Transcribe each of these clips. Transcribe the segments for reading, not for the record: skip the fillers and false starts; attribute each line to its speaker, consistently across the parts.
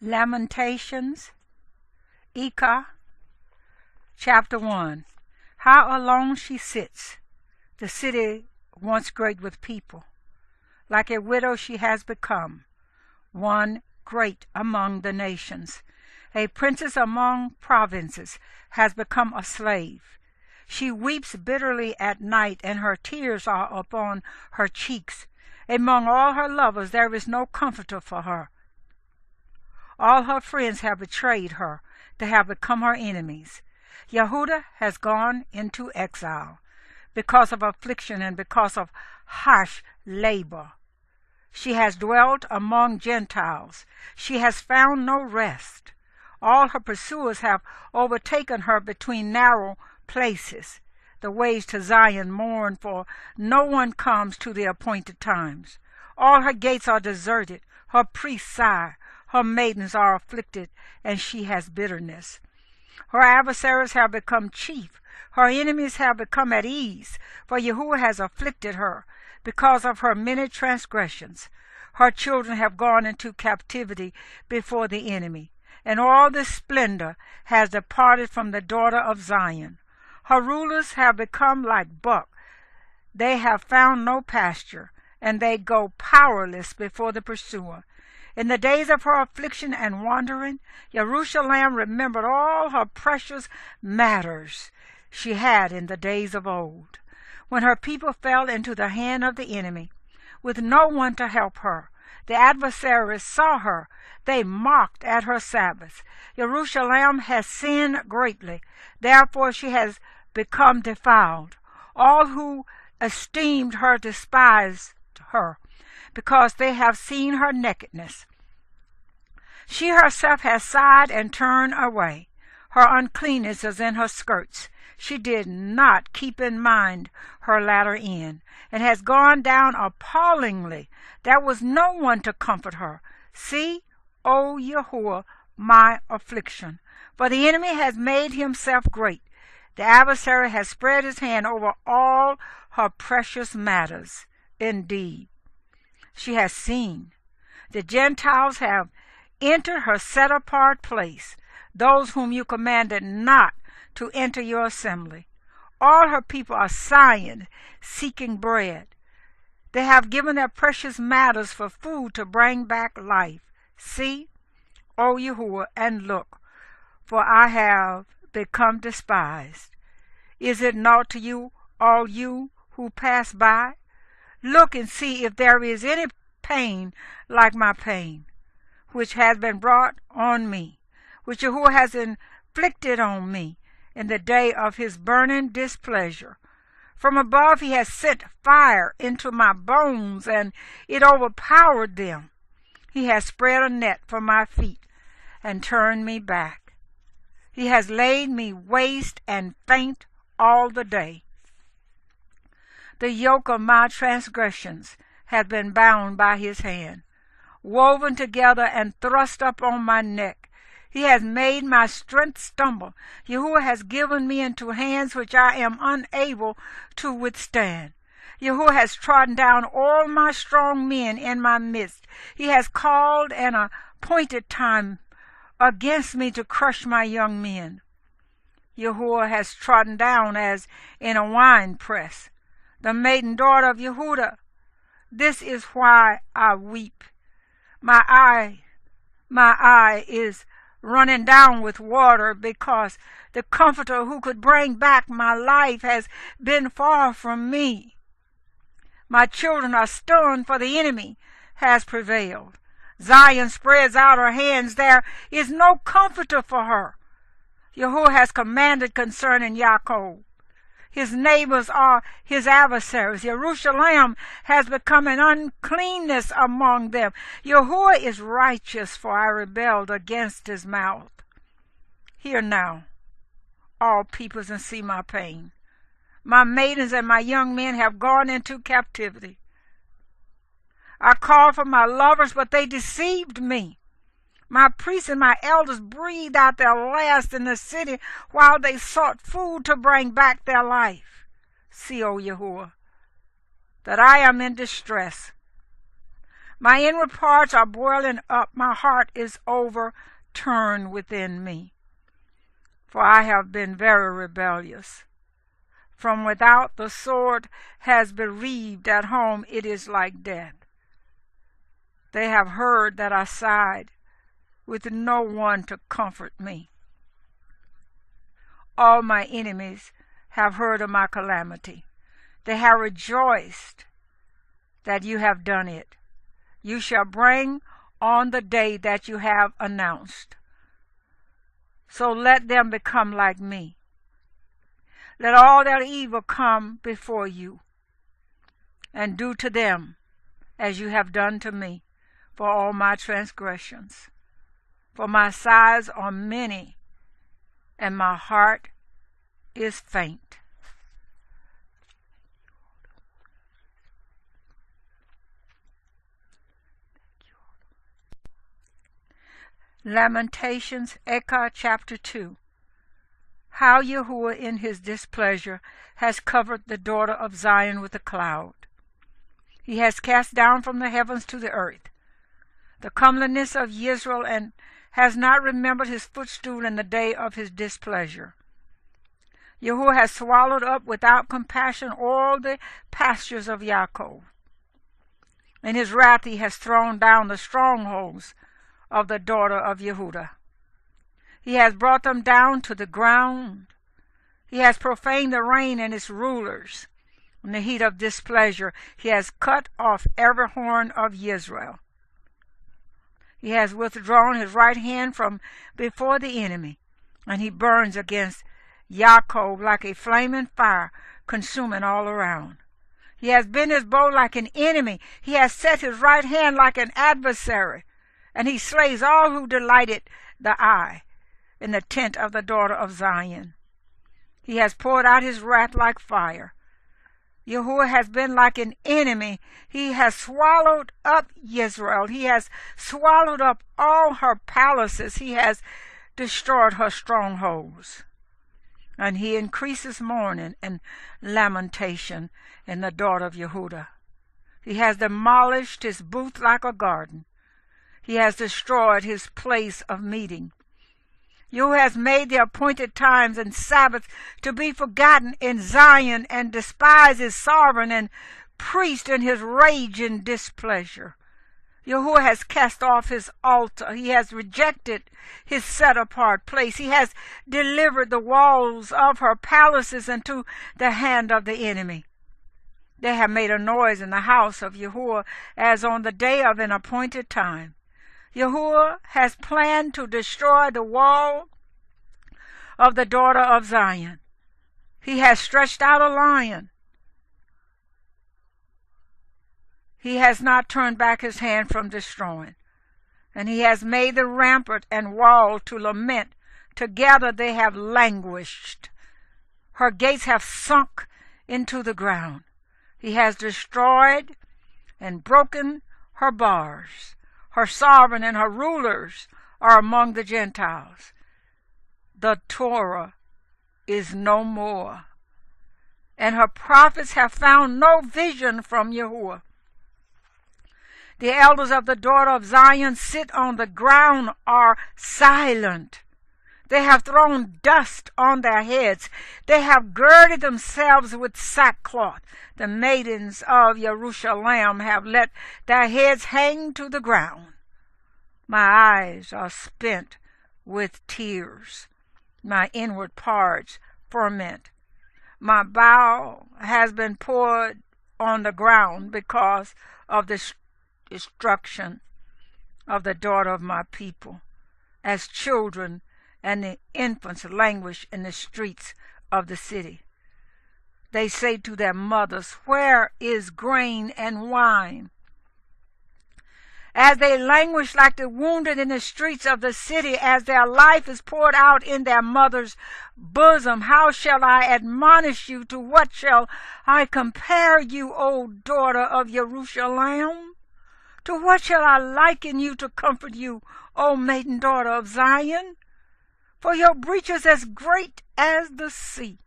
Speaker 1: Lamentations, chapter 1. How alone she sits, the city once great with people. Like a widow she has become, one great among the nations. A princess among provinces has become a slave. She weeps bitterly at night, and her tears are upon her cheeks. Among all her lovers there is no comforter for her. All her friends have betrayed her. They have become her enemies. Yehudah has gone into exile because of affliction and because of harsh labor. She has dwelt among Gentiles. She has found no rest. All her pursuers have overtaken her between narrow places. The ways to Zion mourn, for no one comes to the appointed times. All her gates are deserted. Her priests sigh. Her maidens are afflicted, and she has bitterness. Her adversaries have become chief. Her enemies have become at ease, for Yahuwah has afflicted her because of her many transgressions. Her children have gone into captivity before the enemy, and all the splendor has departed from the daughter of Zion. Her rulers have become like buck. They have found no pasture, and they go powerless before the pursuer. In the days of her affliction and wandering, Jerusalem remembered all her precious matters she had in the days of old, when her people fell into the hand of the enemy, with no one to help her. The adversaries saw her. They mocked at her Sabbaths. Jerusalem has sinned greatly. Therefore she has become defiled. All who esteemed her despised her, because they have seen her nakedness. She herself has sighed and turned away. Her uncleanness is in her skirts. She did not keep in mind her latter end, and has gone down appallingly. There was no one to comfort her. See, O Yahuwah, my affliction. For the enemy has made himself great. The adversary has spread his hand over all her precious matters. Indeed, she has seen. The Gentiles have entered her set-apart place, those whom you commanded not to enter your assembly. All her people are sighing, seeking bread. They have given their precious matters for food to bring back life. See, O Yahuwah, and look, for I have become despised. Is it naught to you, all you who pass by? Look and see if there is any pain like my pain, which has been brought on me, which Yahuwah has inflicted on me in the day of his burning displeasure. From above he has sent fire into my bones, and it overpowered them. He has spread a net for my feet and turned me back. He has laid me waste and faint all the day. The yoke of my transgressions has been bound by his hand, woven together and thrust up on my neck. He has made my strength stumble. Yahuwah has given me into hands which I am unable to withstand. Yahuwah has trodden down all my strong men in my midst. He has called an appointed time against me to crush my young men. Yahuwah has trodden down as in a winepress the maiden daughter of Yehudah. This is why I weep. My eye is running down with water, because the Comforter who could bring back my life has been far from me. My children are stunned, for the enemy has prevailed. Zion spreads out her hands. There is no comforter for her. Yahuwah has commanded concerning Yaakov. His neighbors are his adversaries. Jerusalem has become an uncleanness among them. Yahuwah is righteous, for I rebelled against his mouth. Hear now, all peoples, and see my pain. My maidens and my young men have gone into captivity. I called for my lovers, but they deceived me. My priests and my elders breathed out their last in the city while they sought food to bring back their life. See, O Yahuwah, that I am in distress. My inward parts are boiling up. My heart is overturned within me. For I have been very rebellious. From without the sword has bereaved. At home it is like death. They have heard that I sighed, with no one to comfort me. All my enemies have heard of my calamity. They have rejoiced that you have done it. You shall bring on the day that you have announced. So let them become like me. Let all their evil come before you, and do to them as you have done to me, for all my transgressions. For my sighs are many, and my heart is faint. Lamentations, Eckhart, chapter 2. How Yahuwah in his displeasure has covered the daughter of Zion with a cloud. He has cast down from the heavens to the earth the comeliness of Israel, and has not remembered his footstool in the day of his displeasure. Yahuwah has swallowed up without compassion all the pastures of Yaakov. In his wrath he has thrown down the strongholds of the daughter of Yehudah. He has brought them down to the ground. He has profaned the rain and its rulers. In the heat of displeasure he has cut off every horn of Israel. He has withdrawn his right hand from before the enemy, and he burns against Yaakov like a flaming fire, consuming all around. He has bent his bow like an enemy. He has set his right hand like an adversary, and he slays all who delighted the eye in the tent of the daughter of Zion. He has poured out his wrath like fire. Yahuwah has been like an enemy. He has swallowed up Israel. He has swallowed up all her palaces. He has destroyed her strongholds. And he increases mourning and lamentation in the daughter of Yehudah. He has demolished his booth like a garden. He has destroyed his place of meeting. Yahuwah has made the appointed times and Sabbaths to be forgotten in Zion, and despised his sovereign and priest in his rage and displeasure. Yahuwah has cast off his altar. He has rejected his set-apart place. He has delivered the walls of her palaces into the hand of the enemy. They have made a noise in the house of Yahuwah as on the day of an appointed time. Yahuwah has planned to destroy the wall of the daughter of Zion. He has stretched out a lion. He has not turned back his hand from destroying. And he has made the rampart and wall to lament. Together they have languished. Her gates have sunk into the ground. He has destroyed and broken her bars. Her sovereign and her rulers are among the Gentiles. The Torah is no more, and her prophets have found no vision from Yahuwah. The elders of the daughter of Zion sit on the ground, are silent. They have thrown dust on their heads. They have girded themselves with sackcloth. The maidens of Jerusalem have let their heads hang to the ground. My eyes are spent with tears. My inward parts ferment. My bowel has been poured on the ground because of the destruction of the daughter of my people, as children and the infants languish in the streets of the city. They say to their mothers, "Where is grain and wine?" As they languish like the wounded in the streets of the city, as their life is poured out in their mother's bosom, how shall I admonish you? To what shall I compare you, O daughter of Jerusalem? To what shall I liken you to comfort you, O maiden daughter of Zion? For your breach is as great as the sea.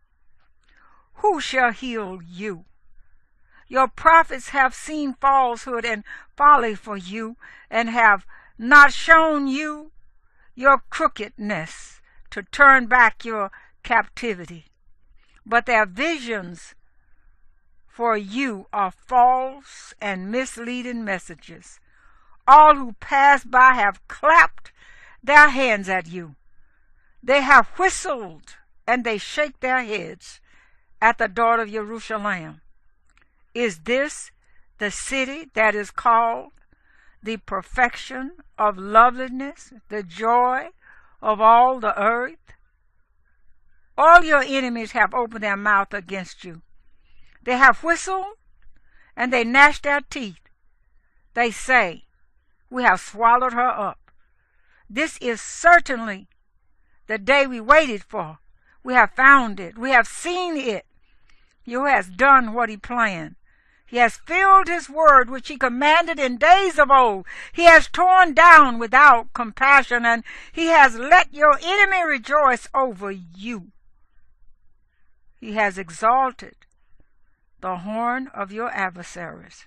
Speaker 1: Who shall heal you? Your prophets have seen falsehood and folly for you, and have not shown you your crookedness to turn back your captivity. But their visions for you are false and misleading messages. All who pass by have clapped their hands at you. They have whistled and they shake their heads at the daughter of Jerusalem. Is this the city that is called the perfection of loveliness, the joy of all the earth? All your enemies have opened their mouth against you. They have whistled and they gnash their teeth. They say, we have swallowed her up. This is certainly the day we waited for. We have found it. We have seen it. He has done what he planned. He has filled his word which he commanded in days of old. He has torn down without compassion, and he has let your enemy rejoice over you. He has exalted the horn of your adversaries.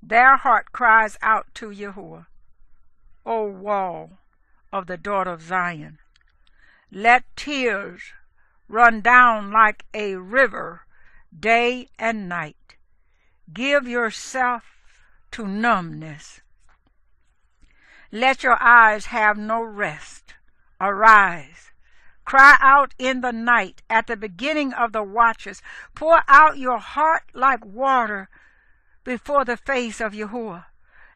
Speaker 1: Their heart cries out to Yahuwah, O wall of the daughter of Zion. Let tears run down like a river day and night. Give yourself to numbness. Let your eyes have no rest. Arise. Cry out in the night at the beginning of the watches. Pour out your heart like water before the face of Yahuwah.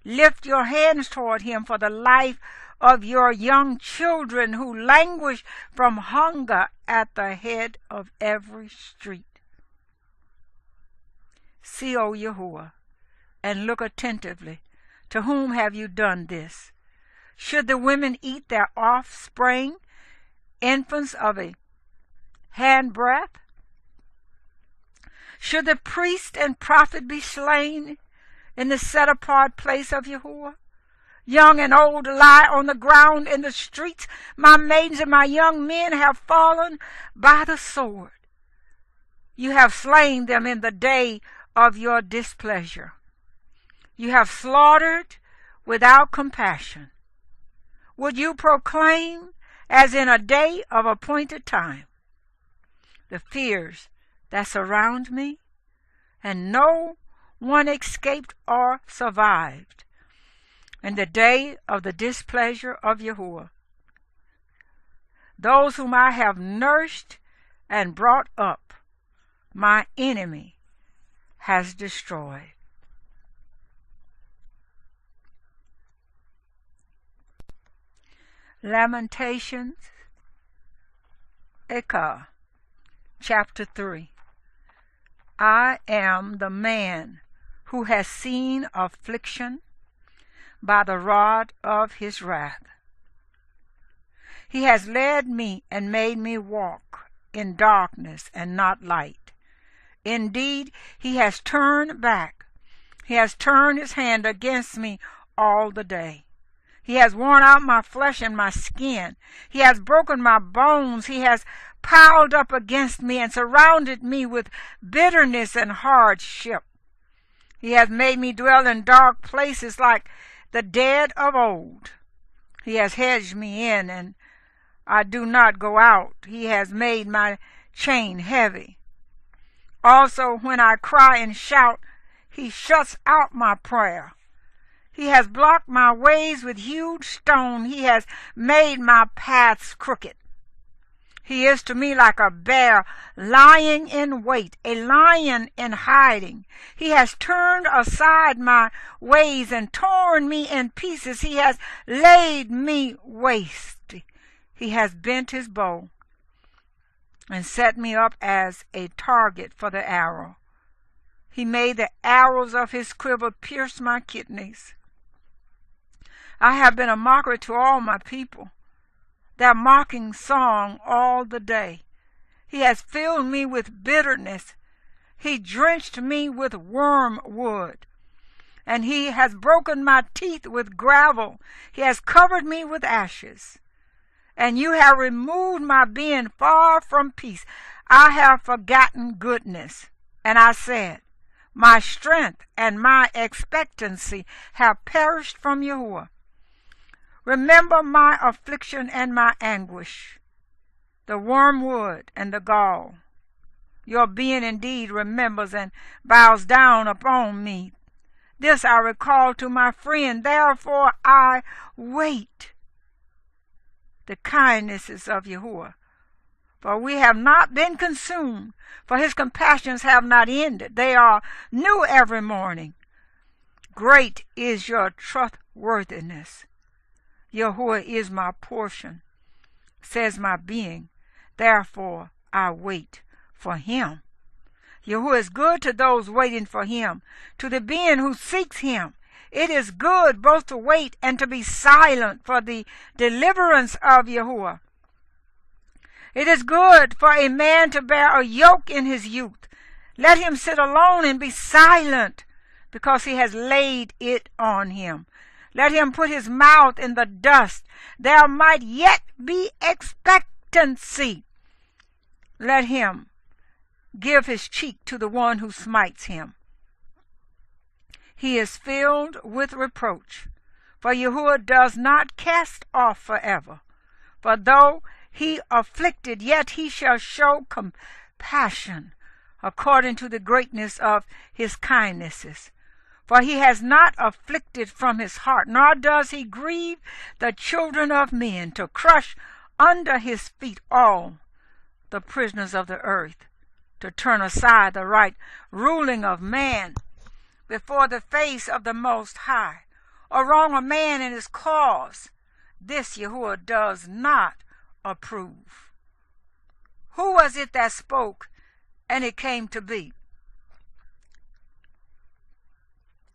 Speaker 1: Lift your hands toward him for the life of your young children who languish from hunger at the head of every street. See, O Yahuwah, and look attentively. To whom have you done this? Should the women eat their offspring, infants of a handbreadth? Should the priest and prophet be slain in the set-apart place of Yahuwah? Young and old lie on the ground in the streets. My maidens and my young men have fallen by the sword. You have slain them in the day of your displeasure. You have slaughtered without compassion. Would you proclaim as in a day of appointed time the fears that surround me, and no one escaped or survived in the day of the displeasure of Yahuwah? Those whom I have nursed and brought up, my enemy has destroyed. Lamentations, chapter 3. I am the man who has seen affliction by the rod of his wrath. He has led me and made me walk in darkness and not light. Indeed, he has turned back. He has turned his hand against me all the day. He has worn out my flesh and my skin. He has broken my bones. He has piled up against me and surrounded me with bitterness and hardship. He has made me dwell in dark places like the dead of old. He has hedged me in, and I do not go out. He has made my chain heavy. Also, when I cry and shout, he shuts out my prayer. He has blocked my ways with huge stone. He has made my paths crooked. He is to me like a bear lying in wait, a lion in hiding. He has turned aside my ways and torn me in pieces. He has laid me waste. He has bent his bow and set me up as a target for the arrow. He made the arrows of his quiver pierce my kidneys. I have been a mockery to all my people, their mocking song all the day. He has filled me with bitterness. He drenched me with wormwood, and he has broken my teeth with gravel. He has covered me with ashes. And you have removed my being far from peace. I have forgotten goodness. And I said, My strength and my expectancy have perished from Yahuwah. Remember my affliction and my anguish, the wormwood and the gall. Your being indeed remembers and bows down upon me. This I recall to my friend, therefore I wait the kindnesses of Yahuwah. For we have not been consumed, for his compassions have not ended. They are new every morning. Great is your trustworthiness. Yahuwah is my portion, says my being. Therefore I wait for him. Yahuwah is good to those waiting for him, to the being who seeks him. It is good both to wait and to be silent for the deliverance of Yahuwah. It is good for a man to bear a yoke in his youth. Let him sit alone and be silent, because he has laid it on him. Let him put his mouth in the dust. There might yet be expectancy. Let him give his cheek to the one who smites him. He is filled with reproach, for Yahuwah does not cast off forever. For though he afflicted, yet he shall show compassion according to the greatness of his kindnesses. For he has not afflicted from his heart, nor does he grieve the children of men, to crush under his feet all the prisoners of the earth, to turn aside the right ruling of man before the face of the Most High, or wrong a man in his cause. This Yahuwah does not approve. Who was it that spoke, and it came to be?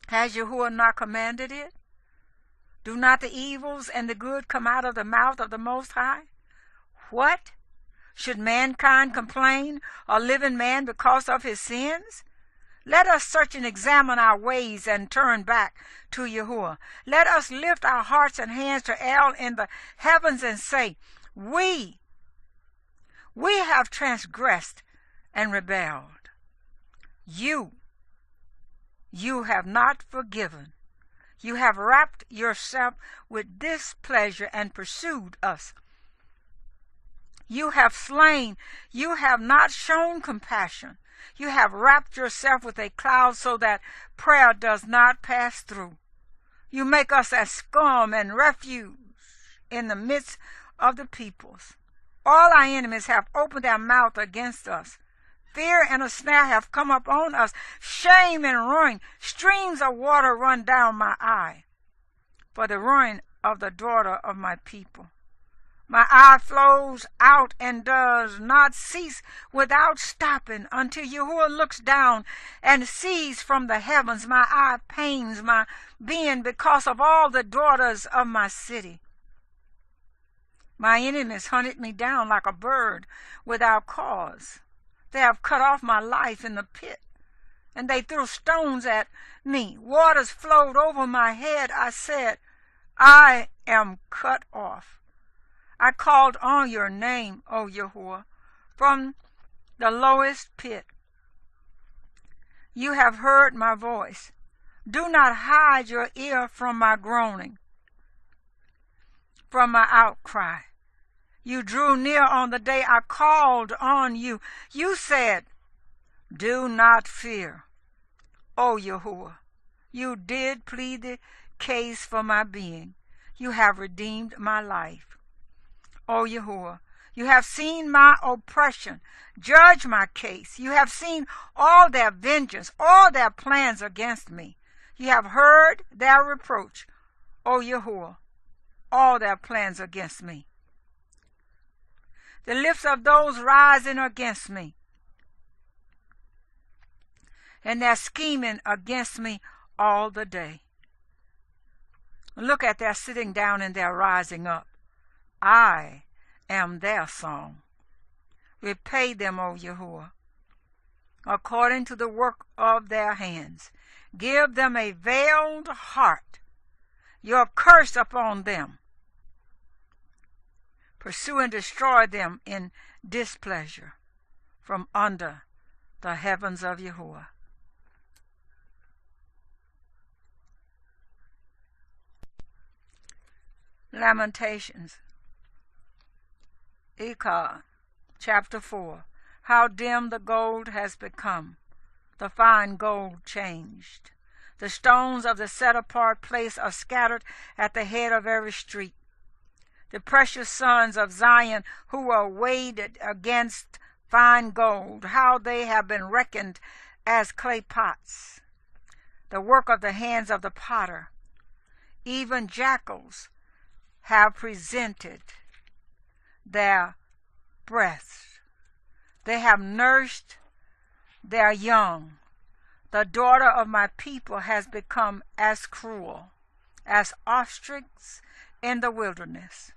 Speaker 1: Has Yahuwah not commanded it? Do not the evils and the good come out of the mouth of the Most High? What? Should mankind complain, or living man, because of his sins? Let us search and examine our ways and turn back to Yahuwah. Let us lift our hearts and hands to El in the heavens and say, We have transgressed and rebelled. You have not forgiven. You have wrapped yourself with displeasure and pursued us. You have slain. You have not shown compassion. You have wrapped yourself with a cloud so that prayer does not pass through. You make us as scum and refuse in the midst of the peoples. All our enemies have opened their mouth against us. Fear and a snare have come upon us. Shame and ruin. Streams of water run down my eye for the ruin of the daughter of my people. My eye flows out and does not cease without stopping until Yahuwah looks down and sees from the heavens. My eye pains my being because of all the daughters of my city. My enemies hunted me down like a bird without cause. They have cut off my life in the pit, and they threw stones at me. Waters flowed over my head. I said, I am cut off. I called on your name, O Yahuwah, from the lowest pit. You have heard my voice. Do not hide your ear from my groaning, from my outcry. You drew near on the day I called on you. You said, do not fear, O Yahuwah. You did plead the case for my being. You have redeemed my life. O Yahuwah, you have seen my oppression. Judge my case. You have seen all their vengeance, all their plans against me. You have heard their reproach, O Yahuwah, all their plans against me. The lips of those rising against me, and their scheming against me all the day. Look at their sitting down and their rising up. I am their song. Repay them, O Yahuwah, according to the work of their hands. Give them a veiled heart. Your curse upon them. Pursue and destroy them in displeasure from under the heavens of Yahuwah. Lamentations, chapter 4. How dim the gold has become, the fine gold changed. The stones of the set-apart place are scattered at the head of every street. The precious sons of Zion who were weighed against fine gold, how they have been reckoned as clay pots, the work of the hands of the potter. Even jackals have presented their breasts. They have nursed their young. The daughter of my people has become as cruel as ostrich in the wilderness.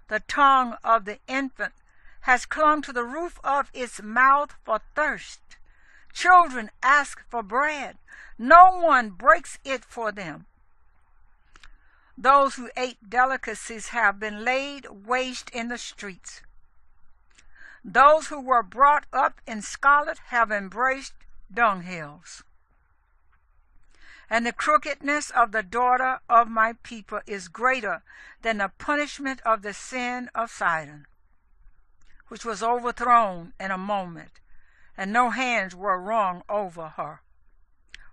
Speaker 1: The tongue of the infant has clung to the roof of its mouth for thirst. Children ask for bread. No one breaks it for them. Those who ate delicacies have been laid waste in the streets. Those who were brought up in scarlet have embraced dunghills. And the crookedness of the daughter of my people is greater than the punishment of the sin of Sidon, which was overthrown in a moment, and no hands were wrung over her.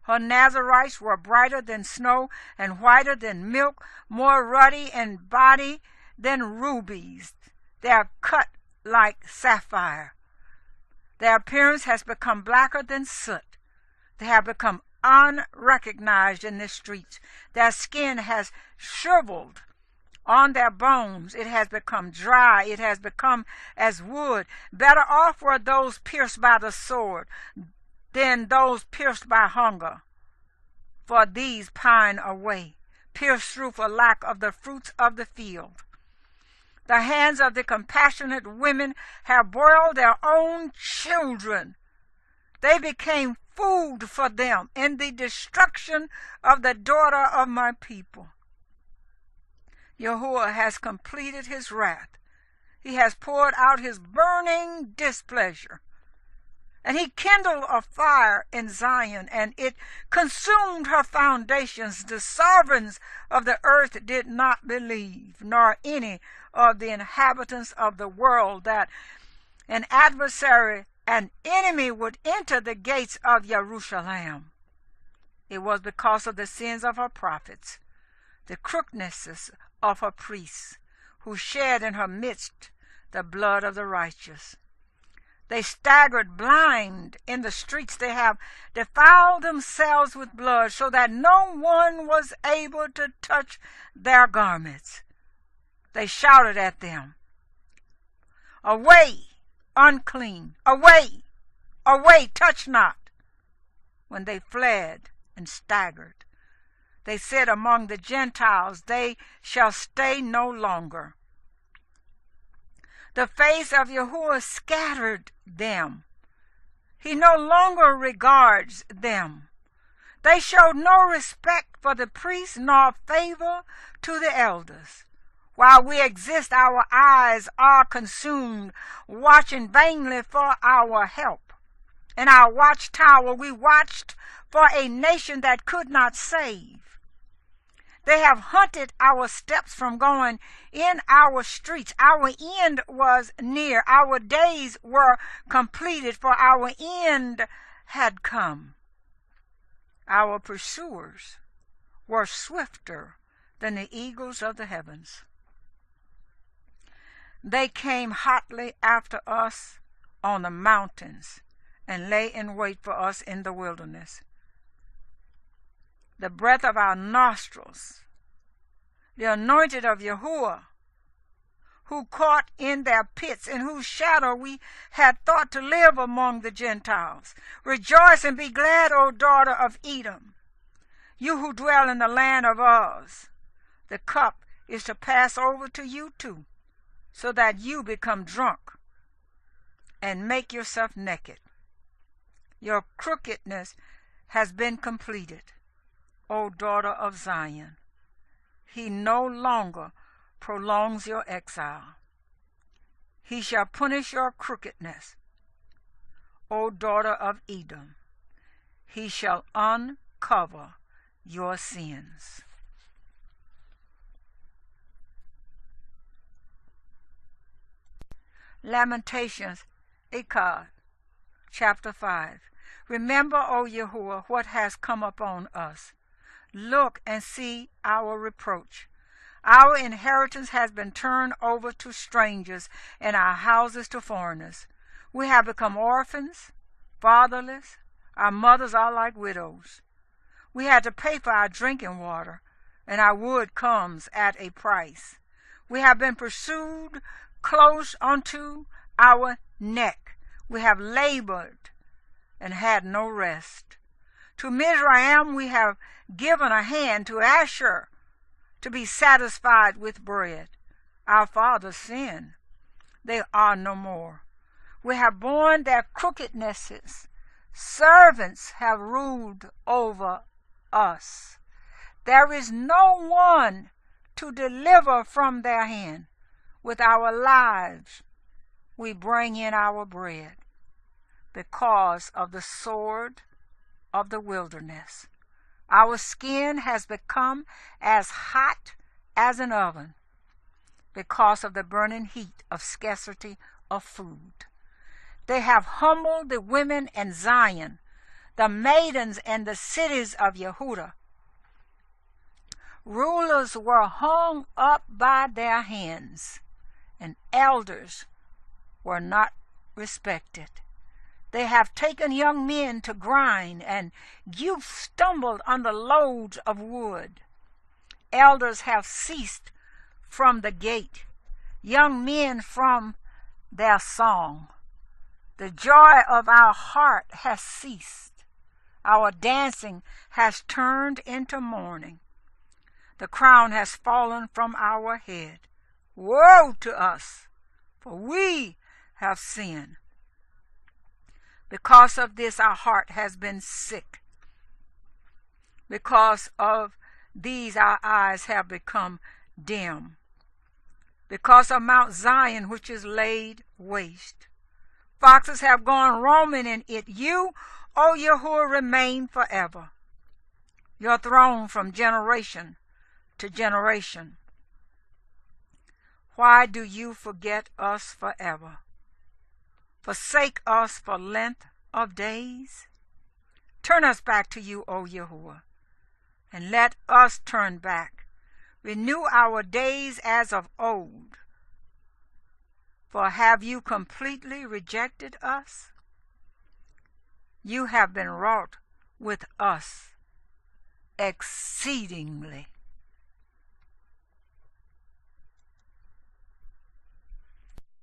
Speaker 1: Her Nazarites were brighter than snow and whiter than milk, more ruddy in body than rubies. They are cut like sapphire. Their appearance has become blacker than soot. They have become unrecognized in the streets. Their skin has shriveled on their bones. It has become dry. It has become as wood. Better off were those pierced by the sword than those pierced by hunger. For these pine away, pierced through for lack of the fruits of the field. The hands of the compassionate women have boiled their own children. They became food for them in the destruction of the daughter of my people. Yahuwah has completed his wrath. He has poured out his burning displeasure. And he kindled a fire in Zion, and it consumed her foundations. The sovereigns of the earth did not believe, nor any of the inhabitants of the world, that an adversary, an enemy, would enter the gates of Jerusalem. It was because of the sins of her prophets, the crookednesses of her priests, who shed in her midst the blood of the righteous. They staggered blind in the streets. They have defiled themselves with blood, so that no one was able to touch their garments. They shouted at them, "Away, unclean! Away! Away, touch not!" When they fled and staggered, they said among the Gentiles, "They shall stay no longer." The face of Yahuwah scattered them. He no longer regards them. They showed no respect for the priests, nor favor to the elders. While we exist, our eyes are consumed, watching vainly for our help. In our watchtower, we watched for a nation that could not save. They have hunted our steps from going in our streets. Our end was near. Our days were completed, for our end had come. Our pursuers were swifter than the eagles of the heavens. They came hotly after us on the mountains and lay in wait for us in the wilderness. The breath of our nostrils, the anointed of Yahuwah, who caught in their pits, in whose shadow we had thought to live among the Gentiles. Rejoice and be glad, O daughter of Edom, you who dwell in the land of Uz. The cup is to pass over to you too, so that you become drunk and make yourself naked. Your crookedness has been completed, O daughter of Zion. He no longer prolongs your exile. He shall punish your crookedness, O daughter of Edom. He shall uncover your sins. Lamentations, Echad, chapter 5. Remember, O Yahuwah, what has come upon us. Look and see our reproach. Our inheritance has been turned over to strangers, and our houses to foreigners. We have become orphans, fatherless. Our mothers are like widows. We had to pay for our drinking water, and our wood comes at a price. We have been pursued close unto our neck. We have labored and had no rest. To Mizraim we have given a hand, to Asher to be satisfied with bread. Our fathers sinned. They are no more. We have borne their crookednesses. Servants have ruled over us. There is no one to deliver from their hand. With our lives we bring in our bread, because of the sword of the wilderness. Our skin has become as hot as an oven, because of the burning heat of scarcity of food. They have humbled the women in Zion, the maidens in the cities of Yehudah. Rulers were hung up by their hands, and elders were not respected. They have taken young men to grind, and youth stumbled under loads of wood. Elders have ceased from the gate, young men from their song. The joy of our heart has ceased. Our dancing has turned into mourning. The crown has fallen from our head. Woe to us, for we have sinned. Because of this our heart has been sick. Because of these our eyes have become dim. Because of Mount Zion, which is laid waste. Foxes have gone roaming in it. You, O Yahuwah, remain forever. Your throne from generation to generation. Why do you forget us forever? Forsake us for length of days? Turn us back to you, O Yahuwah, and let us turn back. Renew our days as of old. For have you completely rejected us? You have been wroth with us exceedingly.